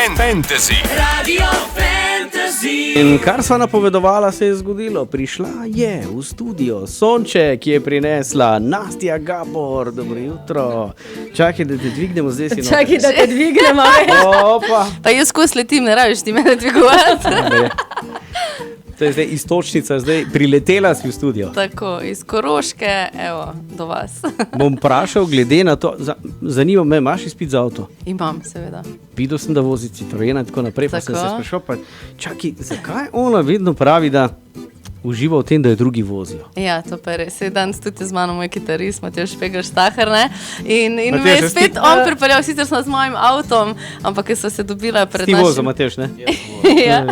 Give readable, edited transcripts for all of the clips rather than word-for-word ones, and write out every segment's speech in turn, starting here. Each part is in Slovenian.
Fantasy. Radio Fantasy. In kar sva napovedovala, se je zgodilo. Prišla je v studio Sonče, ki je prinesla Nastja Gabor. Dobro jutro. Čakaj, da te dvignemo zdaj si. Čakaj, da te dvignemo. Opa. Pa jaz skozi letim, ne rabiš ti mene dvigovati. To je zdaj istočnica, zdaj priletela si v studio. Tako, iz Koroške, evo, do vas. Bom vprašal, glede na to, zanima me, imaš izpit za avto? Imam, seveda. Videl sem, da vozi Citroena in tako naprej, pa sem Tako. se sprašal, pa čakaj, zakaj ona vedno pravi, da uživa v tem, da jo drugi vozijo? Ja, to pa je res. Danes tudi z mano moj kitarist, Matevž Špegelštahar, ne? In me Matevž, je spet on pripeljal, sicer sem z mojim avtom, ampak ker sva se dobila pred Ti vozil, Matevž, ne? Ja.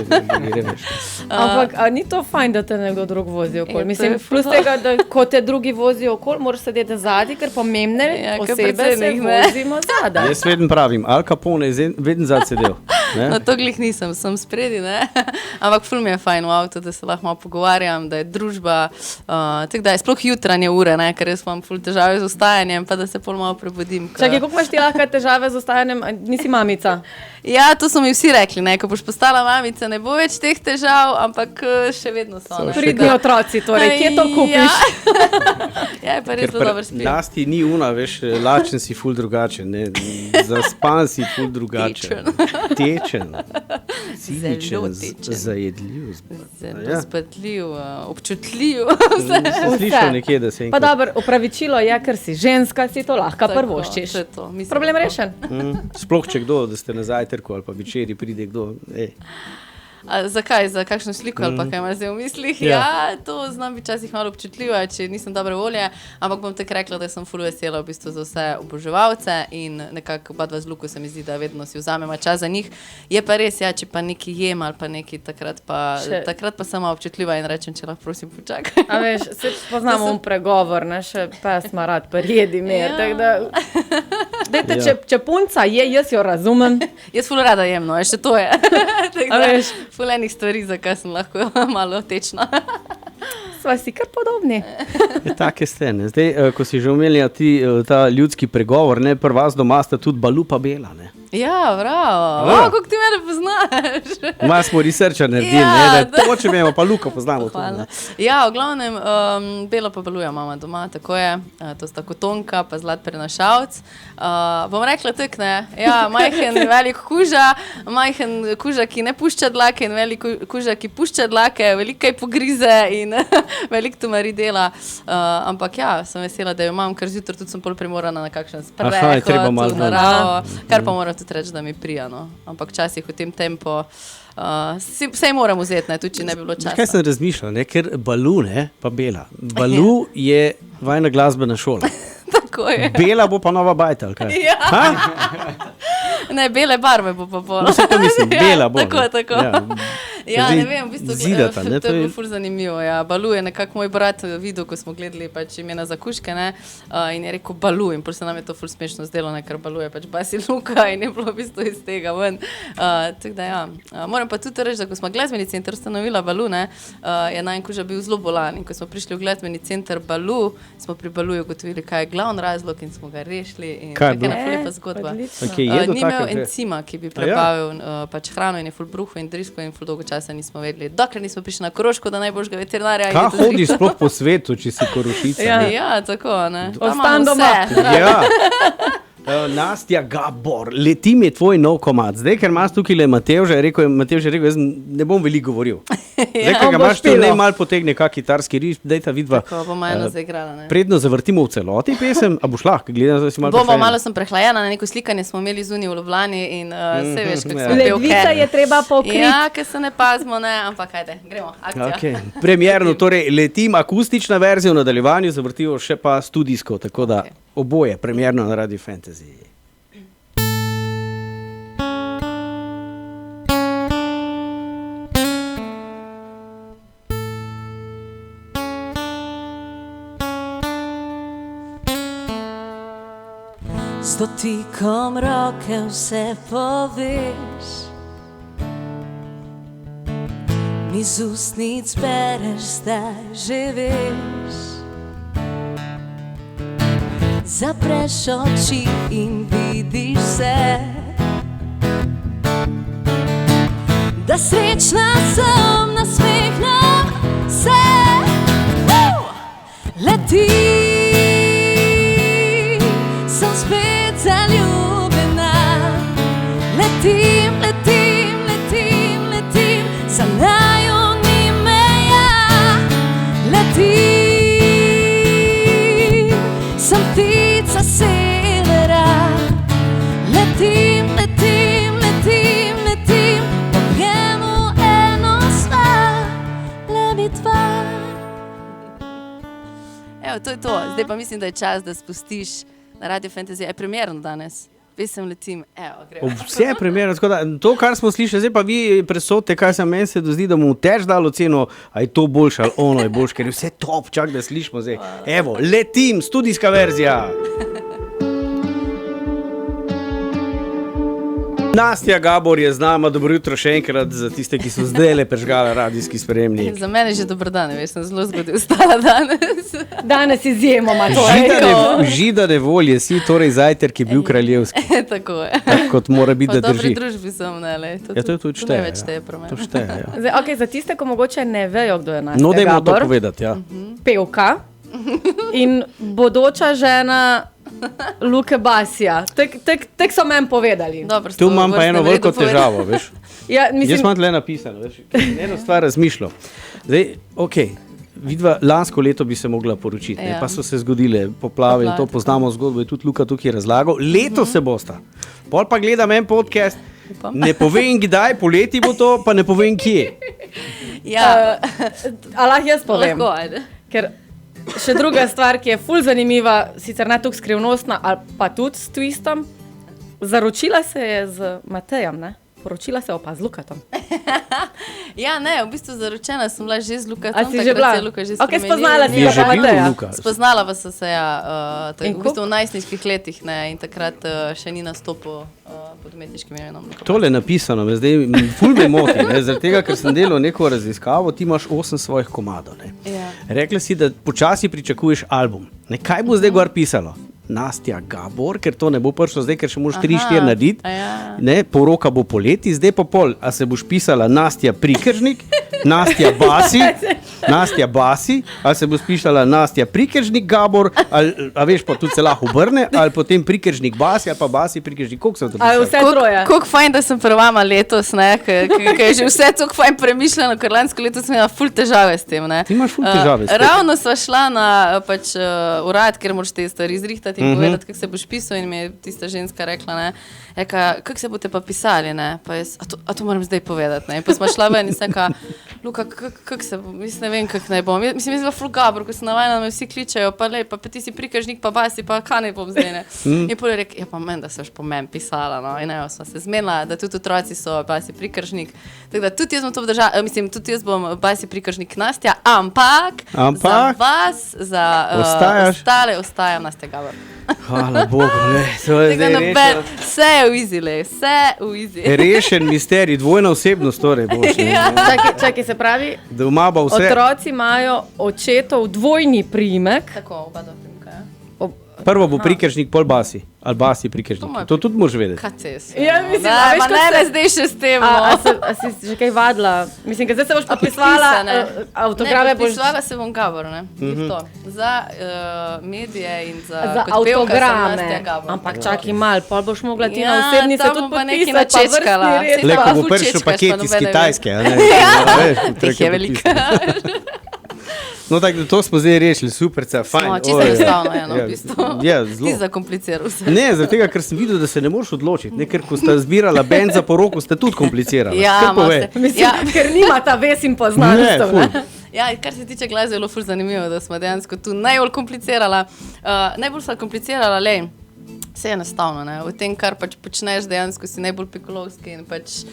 Ampak a ni to fajn, da te nekdo drug vozi okoli? Ja, to Mislim, je plus ful. tega, da ko te drugi vozijo okoli, moraš sedeti zadaj, ker pomembne Ja, ker osebe se predsednik, ne. vozimo zadaj. Jaz vedno pravim, Al Capone je vedno zad sedel. No, Ne? to glih nisem, sem spredi, ne? Ampak ful mi je fajn v avtu, da se lahko malo pogovarjam, da je družba, tako da je sploh jutranje ure, ne? Ker jaz imam ful težave z vstajanjem, pa da se pol malo prebudim. Čakaj, koliko imaš ti lahko težave z ostajanjem, a nisi mamica? Ja, to so mi vsi rekli, ne? Ko boš postala mamica, ne bo več teh težav, ampak še vedno so. ne. Pridni otroci, torej, kje to kupiš? Ja, je pa res Ker zelo dober spil. Nasti ni una, veš, lačen si ful drugačen, ne? Zaspan si ful drugačen. Tečen. Zelo Ciničen, tečen. zajedljiv. Zelo Ja. spatljiv, občutljiv. Sem slišal nekje, da se Pa enkrat... dobro, opravičilo je, ker si ženska, si to lahko prvoščiš. To je to. Mislim, Problem da to. rešen. Sploh če kdo, da ste na zajtrku ali pa večeri pride kdo. A zakaj? Za kakšno sliko ali pa kaj imaš zdaj v mislih? Ja. Ja, to znam biti včasih malo občutljiva, če nisem dobre volje, ampak bom tako rekla, da sem ful vesela v bistvu za vse oboževalce in nekako oba dva z Luko se mi zdi, da vedno si vzamemo čas za njih. Je pa res, ja, če pa neki jem ali pa neki, takrat pa sem malo občutljiva in rečem, če lahko prosim počakaj. A veš, se poznamo pregovor, ne, še pesma rad prijedi mir, Ja. tako da... Dajte, Ja. če punca je, jaz jo razumem. Jaz ful rada jem, no, še to je. Tako A da, veš. ful enih stvari, zakaj sem lahko malo tečna. Sva si kar podobni. Take ste, ne. Zdaj, ko si že omenila ta ljudski pregovor, ne, pri vas doma sta tudi Balu pa Bela, ne. Ja, bravo. Ja. Kako ti mene poznaš? Malo smo researcha naredili, Ja, ne, da to, če vemo, pa Luko poznamo tudi, Hvala. ne. Ja, v glavnem, Belo pa Baluja mama doma, tako je. To sta Kotonka, pa Zlat prenašalc. Bom rekla tak, ne. Ja, majhen, velik kuža, majhen kuža, ki ne pušča dlake in velik kuža, ki pušča dlake, veliko kaj pogrize in veliko tumari dela. Ampak ja, sem vesela, da jo imam, ker zjutraj tudi sem pol primorana na kakšen Aha, je treba sprehod malo v ven. naravo, kar pa moram tudi reči, da mi prija, no. Ampak včasih v tem tempu vse moram vzeti, ne, tudi če ne bi bilo časa. Kaj sem razmišljal, ne, ker Balu, ne, pa Bela. Balu je vajna glasbena šola. Tako je. Bela bo pa nova bajta, ali kaj? Ja. Ha? Ne, bele barve bo pa pol. No, se to mislim, bela bo. Tako, ne. tako. Ja. Ja, Zdaj ne vem, v bistvu zidata, ne, to je bilo ful zanimivo. Ja. Balu je nekako moj brat videl, ko smo gledali pač imena za kuške, ne, in je rekel Balu in pol se nam je to ful smešno zdelo, ne, ker Balu je pač Basi Luka in je bilo v bistvu iz tega ven. Tako da ja. Moram pa tudi reči, da ko smo glasbeni center ustanovila Balu, ne, je najin kuža bil zelo bolan in ko smo prišli v glasbeni center Balu, smo pri Baluju ugotovili, kaj je glavni razlog in smo ga rešili in Kaj je tako je bilo? ena ful lepa zgodba. Odlično. Okay, je do Ni imel takega, encima, ki bi ja? prebavil pač hrano in je ful bruho in drisko in ful dolgo časa nismo vedeli. Dokler nismo prišli na Koroško, da najboljšega veterinarja. Kaj hodiš sploh po svetu, če si Korošica? Ja. ne? Ja, tako, ne. Tam Ostan imamo doma. vse. Ja. Nastja Gabor, Letim je tvoj nov komad. Zdaj, ker imaš tukaj le Matevža, Matevž je rekel, jaz ne bom veliko govoril. Zdaj, ker on ga bo imaš tu, špilo. ne malo potegne kak kitarski riš, dajta vidva. Tako bomo eno zaigrala, ne. Predno zavrtimo v celoti pesem, a boš lahko, gledam, da si malo Bomo, prehlajena. malo sem prehlajena, na neko slikanje smo imeli zunaj v Ljubljani in vse veš, kako ja. smo pevke. Ledvica je treba pokriti. Ja, ker se ne pazimo, ne, ampak ajde, gremo, akcija. Okay. Premierno, torej Letim akustična verzija, v nadaljevanju zavrtijo še pa studijsko, tako da oboje premierno na Radio Fantasy. S dotikom roke vse poveš, mi z ustnic bereš, da že veš. Zapreš oči in vidiš se, da srečna sem, nasmehnem se. Leti, sem spet zaljubljena. Letim, letim, letim, letim, za naju ni meja. Letim, sem ptica severa. Letim, letim, letim, letim, popijemo eno stvar, le bi dva. Evo, to je to. Zdaj pa mislim, da je čas, da spustiš na Radio Fantasy. Je primerno danes? Pesem Letim. Evo, gremo. Vse je primerno. To, kar smo slišali, zdaj pa vi presodite, kaj se meni se dozdi, da mu tež dalo ceno, a je to boljše ali ono je boljše, ker je vse top, čak da slišimo zdaj. Evo, Letim, studijska verzija. Nastja Gabor je z nama, dobro jutro še enkrat za tiste, ki so zdaj le prežgala radijski sprejemnik. Za mene je že dober dan, veš, sem zelo zgodaj vstala danes. Danes izjemoma to je. Židane volje si, torej zajtrk je bil kraljevski. Tako je. Kot mora biti, da Pa v drži. dobri družbi sem, ne, le. Ja, to je tudi šteje. Največ šteje pro mene. To šteje, ja. Zdaj, okay, za tiste, ko mogoče ne vejo, kdo je Nastja No, dajmo to Gabor, povedati, ja. pevka in bodoča žena Luke Basija. Tek so meni povedali. Dobro, Tu imam pa eno veliko težavo, veš. Ja, Jaz mislim, imam tle napisano, veš. Eno stvar razmišljam. Zdaj, okej. Vidva, lansko leto bi se mogla poročiti, Ja. pa so se zgodile poplave in to poznamo zgodbo, je tudi Luka tukaj razlagal. Leto se bosta. Pol pa gledam en podcast, ne povem kdaj, poleti bo to, pa ne povem kje. Ja, a lahko jaz povem. lahko, ajde. Ker še druga stvar, ki je ful zanimiva, sicer ne toliko skrivnostna, ali pa tudi s twistom, zaročila se je z Matejem, ne? Poročila se je pa z Lukatom. Ja, ne, v bistvu zaročena sem bila že z Lukatom. A si že bila? takrat se je Luka že Okej, spremenil. spoznala si Je ga že pa bil Mateja. Luka. Spoznala vas se, ja, In v bistvu v najstniških letih, ne, in takrat še ni nastopil pod umetniškim imenom. Luka. Tole je napisano, me zdaj ful me moti, ne, zaradi tega, ker sem delal neko raziskavo, ti imaš 8 svojih komadov. Ne. Ja. Rekla si, da počasi pričakuješ album. Ne, kaj bo zdaj gor pisalo? Nastja Gabor, ker to ne bo prišlo zdaj, ker še moraš 3-4 narediti. Ja. Ne, poroka bo poleti, zdaj pa pol. A se boš pisala Nastja Prikeržnik, Nastja Basi, ali se boš pisala Nastja Prikeržnik Gabor, ali, a veš pa tudi se lahko obrne, ali potem Prikeržnik Basi, ali pa Basi Prikeržnik. Koliko se to Ali pisalo? vse troje? Kako fajn, da sem pri vama letos, ker je že vse tako fajn premišljeno, ker lansko leto sem imela ful težave s tem. Ne. Ti imaš ful težave s tem. Ravno sva šla na urad, ker moraš te stvari izrihtati in povedati, kako se boš pisal, in mi je tista ženska rekla, ne, kako se boste pa pisali, ne, pa jaz, a to moram zdaj povedati, ne, pa smo šla ven in sem rekla, Luka, kako se bo, mislim, ne vem, kako naj bom, mislim, jaz bila ful Gabor, ko sem navajena, me vsi kličejo, pa lej, pa ti si Prikeržnik, pa Basi, pa kaj naj bom zdaj, ne, in pol je rekel, ja, pa meni, da se boš po meni pisala, no, in evo, sva se zmenila, da tudi otroci so Basi Prikeržnik, tako da tudi jaz bom to obdržala, mislim, tudi jaz bom Basi Prikeržnik Nastja, ampak za vas, za ostale ostajam Nastja Gabor. Hvala Bogu, ne, to je zdaj rešeno. Vse je v izi, le, vse v izi. Rešen misterij, dvojna osebnost torej boš. Čakaj, se pravi, Doma bo vse. otroci imajo očetov dvojni priimek. Tako, oba dva primka, ja. Prvo bo Prikeržnik, pol Basi. Ali Basi Prikeržnik. To tudi moraš vedeti. Kaj se je? Ja, mislim, ne, a veš, ma kako ne, se- ne, zdaj še s tem, A no. si že kaj vadila? Mislim, ker zdaj se boš podpisvala, podpisane. avtograme Ne, boš... podpisovala se bom Gabor, ne. To. Za medije in Za kot pevka sem avtograme. Nastja Gabor. Ampak čakaj mal, pol boš mogla ti Ja, na osebni se tam tudi bom pa nekaj podpisati, pa načečkala. vrstni red. Saj Le, pa ko bo ful prišel čečkaš, paket pa iz nobene Kitajske. a ne, veš, Teh je treba veliko. podpisati. No, tako da to smo zdaj rešili, super, fajn. No, čisto Oj, enostavno je, no, ja, v bistvu. Ja, zelo. Ti zakompliciral se. Ne, zaradi tega, ker sem videl, da se ne moreš odločiti. Ne, ker ko sta zbirala bend za poroko, ste tudi komplicirali. Ja, Kar pove. imate. Mislim, Ja. ker nima ta ves in poznanstv. Ne, Ne, Ja, kar se tiče glasbe, je bilo ful zanimivo, da smo dejansko tu najbolj komplicirala. Najbolj sva komplicirala, lej, vse je enostavno, ne. V tem, kar pač počneš, dejansko si najbolj pikolovski in pač,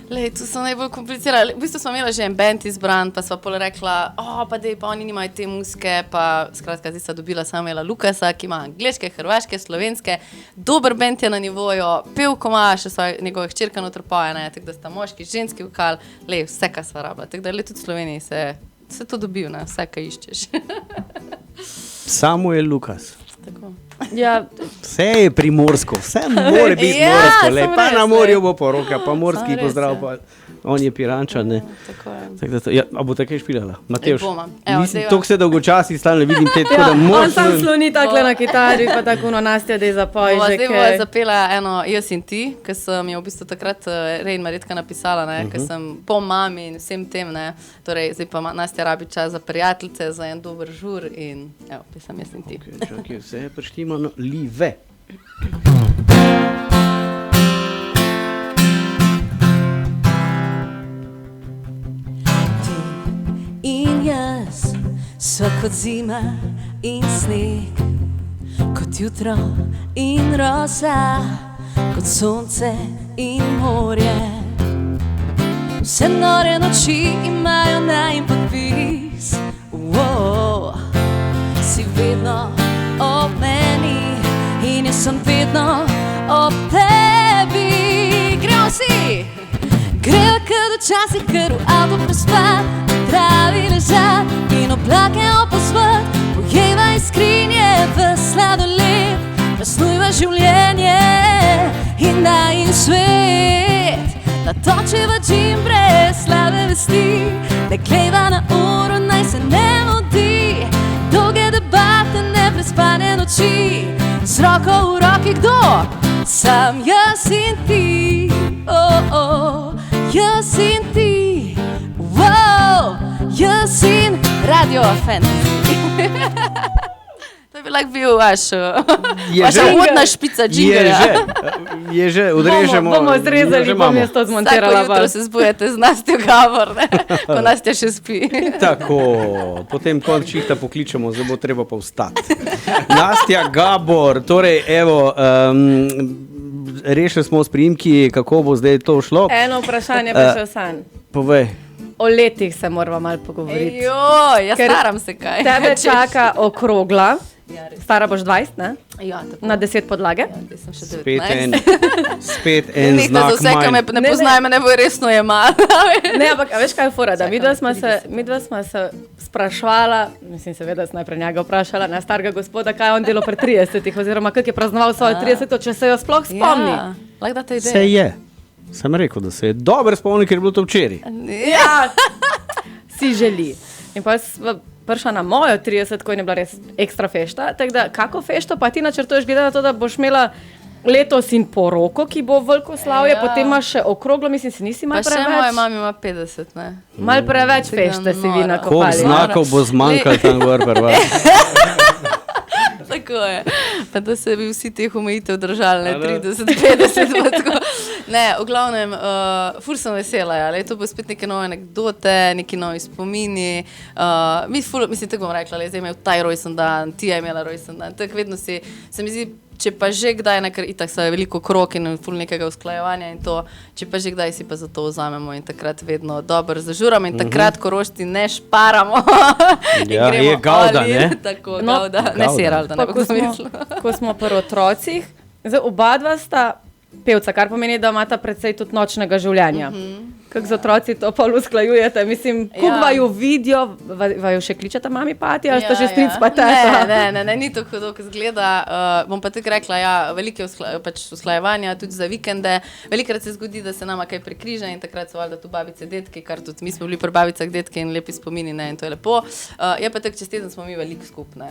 lej, tu so najbolj komplicirali. V bistvu smo imeli že en band izbran, pa sva pol rekla, pa dej, pa oni nimajo te muske, pa skratka, zdaj sta dobila Samuela Lukasa, ki ima angleške, hrvaške, slovenske, dober band je na nivoju, pevko ima, še sva njegove hčerka noter poje, ne, tako da sta moški, ženski vokal, lej, vse, kar sva rabila, tako da le tudi v Sloveniji se to dobil, ne, vse, kar iščeš. Samuel Lukas. Tako. Ja, Vse je primorsko, vse more biti Ja, morsko, le samo pa res, na ne. morju bo poroka, pa morski Samo res, pozdrav, ja. pa on je Pirančan, ne. Tako je. Tako da to, ja, a bo tako špilala? Matevž, Boma. Evo, deva. toliko se dolgočasi stalno vidim te, tako da on moraš... sam sloni takle na kitari, pa tako no Nastja, da je zapoj Bova že zdaj bova kaj. zapela eno Jaz in ti, ki sem jo v bistvu takrat Rein Marjetka napisala, ne, ker sem po mami in vsem tem, ne, torej zdaj pa Nastja rabi čas za prijateljice, za en dober žur in evo, pisam Jaz in ti. Okay, čakaj, vse je prištimano, live. In jaz sva kot zima in sneg, kot jutro in rosa, kot sonce in morje. Vse nore noči imajo najin podpis. Si vedno ob meni in jaz sem vedno ob tebi. Gremo vsi! Grejo kot včasih, ker v avto prespat, travi ležat in oblake opozvat. Pojeva iz skrinje v sladoled, praznujva življenje in najin svet. Natočiva džin brez slabe vesti, ne glejva na uro, naj se ne mudi. Dolge debate, neprespane noči, z roko v roki kdo? Sam jaz in ti. Jaz in ti, jaz in Radio Fantasy. To bi lahko bil vaša uvodna špica džingerja. Je že, odrežemo. Bomo zrezali, bom jaz to Vsako zmontirala. jutro se zbujete z Nastjo Gabor, ne, ko Nastja še spi. Tako, potem konc čihta pokličemo, zdaj bo treba pa vstati. Nastja Gabor, torej evo, rešili smo s priimki, kako bo zdaj to šlo. Eno vprašanje pa še San. Povej. O letih se moramo malo pogovoriti. Joj, jaz Ker staram se kaj. Tebe čaka okrogla, stara boš 20, ne? Ja, tako. Na 10 podlage. Zdaj sem še Spet 19. en Nekaj znak za vse, ki me manj. ne poznajo, me ne bo resno jemala. Ne, ampak a veš kaj je fora, da midva sva se sprašvala, mislim seveda sem najprej njega vprašala, na starega gospoda, kaj je on delo pri 30-ih, oziroma kak je praznoval svoje 30, če se jo sploh spomni. Ja, lahko date idejo. Se je. Sem rekel, da se je dobro spomnil, ker je bilo to včeraj. Ja. Si želi. In pa sva prišla na mojo 30, ko je bila res ekstra fešta, tako da kako fešto pa ti načrtuješ glede na to, da boš imela letos in poroko, ki bo veliko slavje, Ja. potem imaš še okroglo, mislim, si nisi Pa malo še moja preveč. mama ima 50, ne. Malo preveč fešte si vi nora. Koliko nakopali. znakov bo zmanjkalo tam gor prva? Tako je. Pa da se bi vsi teh omejitev držali, ne, A da. 30, 50, pa tako. Ne, v glavnem, ful sem vesela, ja, to bo spet neke nove anekdote, neki novi spomini. Mislim, tako bom rekla, zdaj imel taj rojsten dan, ti je imela rojsten dan, tako vedno se mi zdi, če pa že kdaj, ker itak se veliko krok in ful nekega usklajevanja in to, če pa že kdaj si pa za to vzamemo in takrat vedno dobro zažuramo in takrat korošti ne šparamo. In Ja, gremo je gavda, all in, ne? Tako, No, gavda, ne gavda. seral, da ne Pa bo kdo mislil. ko smo pri otrocih, zdaj oba dva sta pevca, kar pomeni, da imata precej tudi nočnega življenja. Kako z otroci to pol usklajujete? Mislim, kako Ja. vaju vidijo, vaju še kličeta mami pati, ali sta že stric pa teta? Ne, ni tako hudo, kot zgleda. Bom pa tako rekla, ja, veliko je usklajevanja, tudi za vikende. Velikokrat se zgodi, da se nama kaj prekriža in takrat so valjda tu babice, detki, kar tudi mi smo bili pri babicah, detki in lepi spomini, ne, in to je lepo. Je pa tako, čez teden smo mi veliko skupne.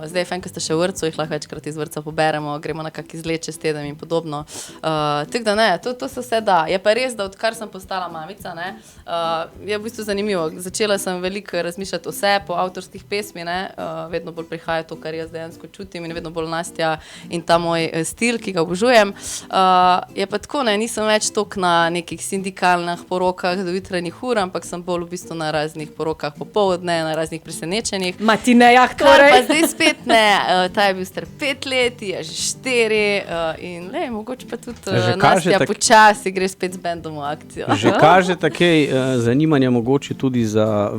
Zdaj je fajn, ko ste še v vrtcu, jih lahko večkrat iz vrtca poberemo, gremo na kak izlet čez teden in podobno. Tako da ne, to se vse da. Je pa res, da odkar sem postala mamica, ne, je v bistvu zanimivo. Začela sem veliko razmišljati o sebi, o avtorskih pesmi, ne, vedno bolj prihaja to, kar jaz dejansko čutim in vedno bolj Nastja in ta moj stil, ki ga obožujem. Je pa tako, ne, nisem več toliko na nekih sindikalnih porokah do jutranjih ur, ampak sem bolj v bistvu na raznih porokah popoldne, na raznih presenečenjih. Matinejah, Kar pa torej. zdaj spet ne, ta je bil star 5 let, je že 4 in mogoče pa tudi Že kaže Nastja tak- počasi gre spet z bendom v akcijo. Že kaže kažete kaj zanimanja mogoče tudi za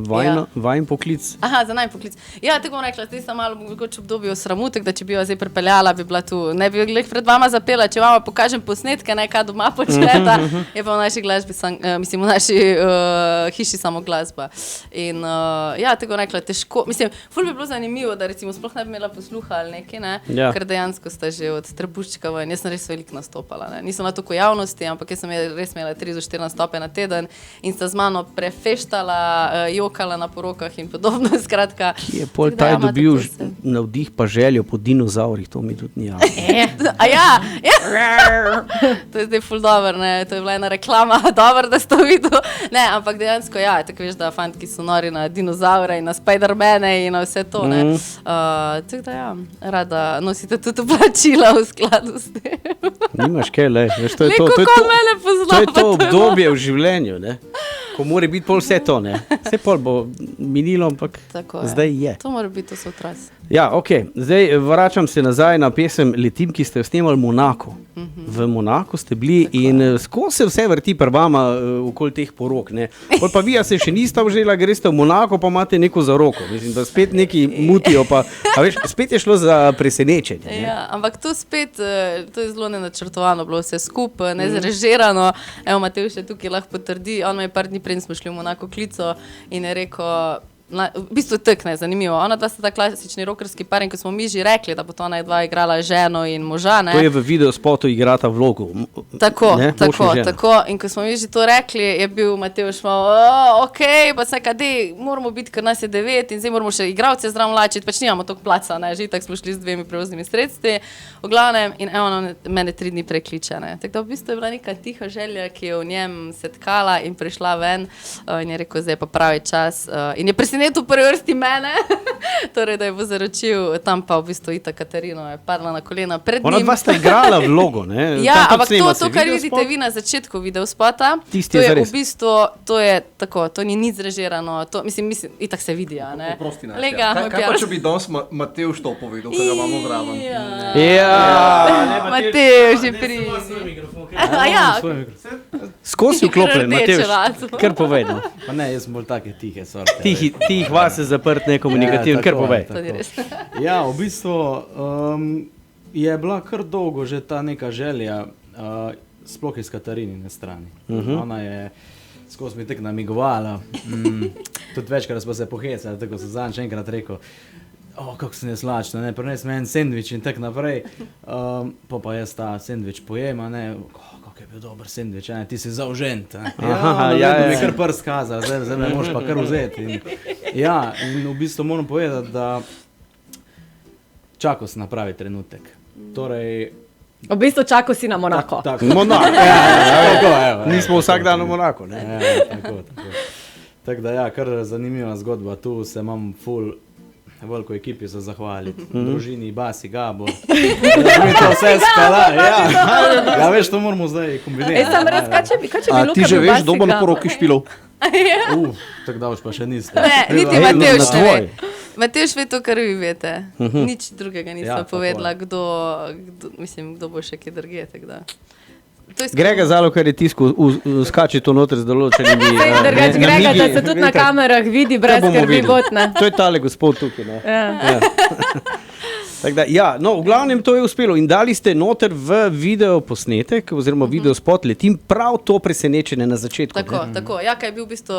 vajin poklic? Aha, za najn poklic. Ja, tako bom rekla, zdaj sem malo mogoče obdobje sramutek, da če bi jo zdaj pripeljala, bi bila tu, ne bi jo glih pred vama zapela, če vama pokažem posnetke, ne, kaj doma počneta, je pa v naši glasbi, mislim, v naši hiši samo glasba. In ja, tako bom rekla, težko, mislim, ful bi bilo zanimivo, da recimo sploh ne bi imela posluha ali nekaj, ne, ker dejansko sta že od Trebuščka ven, jaz sem res veliko nastopala, ne, nisem na toliko javnosti, ampak jaz sem res imela 3-4 nastope na teden in sta z mano prefeštala, jokala na porokah in podobno, skratka. Ki je pol taj dobil navdih pa željo po dinozaurih, to mi tudi ni jasno. A ja, to je zdaj ful dober, ne, to je bila ena reklama, dober, da si to videl, ne, ampak dejansko ja, tako veš, da fantki so nori na dinozaure in na Spidermane in na vse to, ne. Tako da ja, rada nosite tudi oblačila v skladu s tem. Nimaš kaj, le, veš, to je to. To je to obdobje v življenju, ne. Ko mora biti pol vse to, ne. Vse pol bo minilo, ampak zdaj je. To mora biti, to so otroci. Ja, okej. Zdaj vračam se nazaj na pesem Letim, ki ste jo snemali v Monaku. V Monaku ste bili in skozi se vse vrti pri vama okoli teh porok, ne. Pol pa vi, a se še niste obžela, greste v Monako, pa imate neko zaroko. Mislim, da spet neki mutijo, pa, a veš, spet je šlo za presenečenje, ne. Ja, ampak to spet, to je zelo nenačrtovano bilo vse skupaj, nezrežirano. Evo, Matevž je tukaj lahko potrdi, on me je par dni prej smo šli v Monako klico in je rekel, v bistvu tak, ne, zanimivo. Ona dva sta ta klasični rokerski par in ko smo mi že rekli, da bo to ona dva igrala ženo in moža, ne. To je v videospotu igrata vlogo. Tako. In ko smo mi že to rekli, je bil Matevž malo, okej, pa se kadej, moramo biti, ker nas je 9 in zdaj moramo še igralce zdravo mlačiti, pač nimamo toliko placa, ne, že tako smo šli z 2 prevoznimi sredstvi, v glavnem, in evo, mene 3 dni prekliče, ne. Tako da v bistvu je bila neka tiha želja, ki je v njem se tkala in prišla ven in je rekel, zdaj pa pravi čas in je presenetil v prvi vrsti mene, torej, da je bo zaročil, tam pa v bistvu Ita Katarino je padla na kolena pred njim. Ona dva sta igrala vlogo, ne? Ja, ampak to, kar vidite vi na začetku videospota, to je v bistvu, to je tako, to ni nič zrežirano, to, mislim, itak se vidi, a ne? Oprosti, Nastja. Kaj pa, če bi danes Matevž to povedal, kaj ga imamo vraven? Ja, Matevž je pri... Skozi vklopljen, Matevž, kar povedal. Pa ne, jaz sem bolj take tihe sorte. Tih vas je zaprt nekomunikativno, kar povej. Ja, v bistvu je bila kar dolgo že ta neka želja, sploh iz Katarinine strani. Ona je skozi mi tek namigovala, tudi večkrat smo se pohecali, tako sem zanj še enkrat rekel, kako sem jaz lačna, ne, prines me en sendvič in tak naprej, pa jaz ta sendvič pojem, ne, kako je bil dober sendvič, ne, ti si zaužent, ne. Ja, mi kar prst kaza, zdaj me moraš pa kar vzeti. Ja, in v bistvu moram povedati, da čakal sem na pravi trenutek. Torej... V bistvu čakal si na Monako. Monako, ja. Nismo vsak dan v Monaku, ne. Tako. Tako da ja, kar zanimiva zgodba, tu se imam ful veliko ekipi za zahvaliti. Družini, Basi, Gabor. Da mi to vse spela, ja. Ja, veš, to moramo zdaj kombinirati. Sam res, kaj če bi Luka bil Basi, ti že veš, dobo na poroki špilov? Tako davoč pa še niste. Ne, niti Matevž ne ve. Matevž ve to, kar vi vete. Nič drugega nisem povedala, kdo bo še kje drugje, tako da. Grega Zalokar je tisko skače to noter z določenimi Grega, da se tudi na kamerah vidi, brez skrbi botne. To je tale gospod tukaj, ne. Tako da, ja, no, v glavnem to je uspelo in dali ste noter v video posnetek oziroma videospot Letim prav to presenečenje na začetku. Tako, ja, kaj je bil v bistvu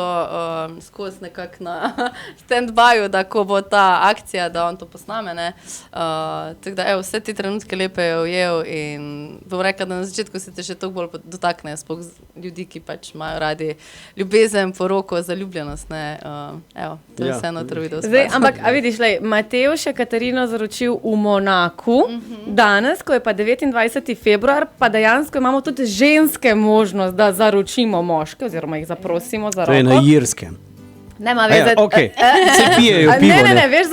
skozi nekako na stand-byu, da ko bo ta akcija, da on to posname, ne. Tako da, evo, vse te trenutke lepe je ujel in bom rekla, da na začetku se te še toliko bolj dotakne, sploh ljudi, ki pač imajo radi ljubezen, poroko, zaljubljenost, ne. Evo, to je vse noter videospot. Zdaj, ampak, a vidiš, Matevž je Katarino zaročil v Monaku, danes, ko je pa 29. februar, pa dejansko imamo tudi ženske možnost, da zaročimo moške, oziroma jih zaprosimo za roko. To je na Irskem. Ne, ma veze. Okej, se pijejo pivo, ne. Veš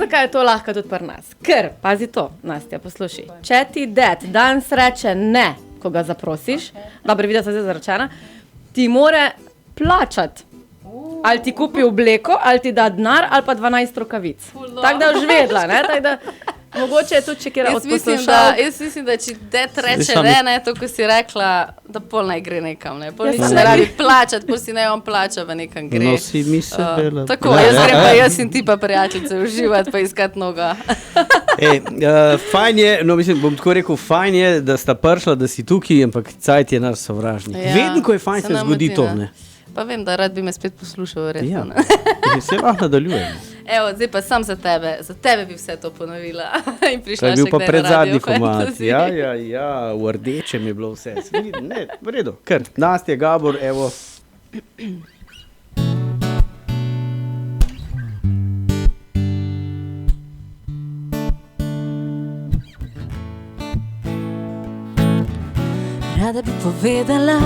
zakaj je to lahko tudi pri nas? Ker, pazi to, Nastja, poslušaj. Če ti ded danes reče ne, ko ga zaprosiš, dobro, videla sem zdaj zaročena, ti more plačati. Ali ti kupi obleko, ali ti da denar, ali pa 12 rokavic. Tako da boš vedela, ne? Tako da Mogoče je tudi, če kjer Jaz mislim, da če det reče ne, to, ko si rekla, da pol naj gre nekam, ne. Pol nič ne rabi plačati, pol si naj on plača, pa nekam gre. No, si mi se dela. Tako, jaz grem pa jaz in ti pa prijateljice uživati, pa iskati noga. Fajn je, no mislim, bom tako rekel, fajn je, da sta prišla, da si tukaj, ampak cajt je naš sovražnik. Ja, Vedno, ko je fajn, se zgodi to, ne. Pa vem, da rad bi me spet poslušal, verjetno. Ja, Ne? se lahko nadaljujemo. Evo, zdaj pa sam za tebe bi vse to ponovila. In To prišla je bil še pa kdaj na predzadnji Radio komad. Fantasy. Ja, v rdečem je bilo vse. Ne, v redu, kar. Nastja, Gabor, evo. Rada bi povedala,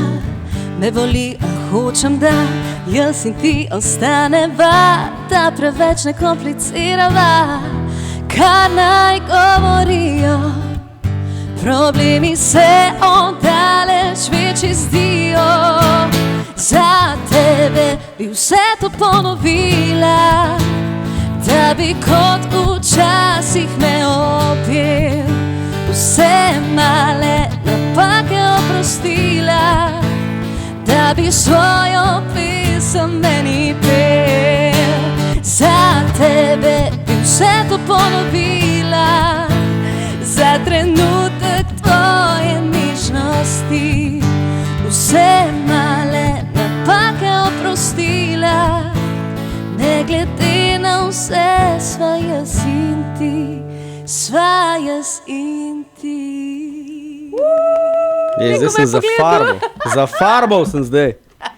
me boli, a hočem, da jaz in ti ostaneva, da preveč ne komplicirava, kar naj govorijo. Problemi se oddaleč večji zdijo, za tebe bi vse to ponovila, da bi kot včasih me opil, vse male napake oprostila, da bi svojo pesem meni pel. Za tebe bi vse to ponovila, za trenutek tvoje nižnosti, vse male napake oprostila, ne glede na vse sva jaz in ti, sva jaz in ti. Zdaj sem zafarbal sem zdaj.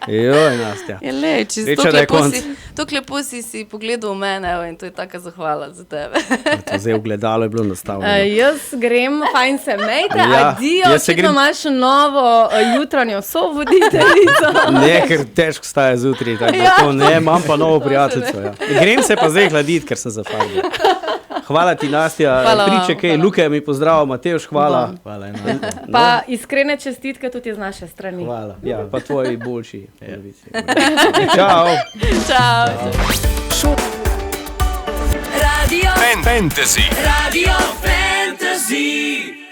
Joj, Nastja. Je le, Sreča, da je konc. Tako lepo si pogledal v mene, evo, in to je taka zahvala za tebe. To zdaj ogledalo je bilo nastavljeno. Jaz grem, fajn se mejte, Ja, adijo, jaz se očitno grem- imaš novo jutranjo sovoditeljico. Ne, ker težko staje zjutraj, tako da to ne, imam pa novo prijateljico. Ja. Grem se pa zdaj hladiti, ker sem zafarbal. Hvala ti, Nastja. Hvala vam, Priče kaj, hvala. Luka mi pozdrav, Matevž, hvala. Hvala enako. Pa iskrene čestitke tudi z naše strani. Hvala. Ja, pa tvoji boljši. Čau. Čau. Radio Fantasy. Radio Fantasy.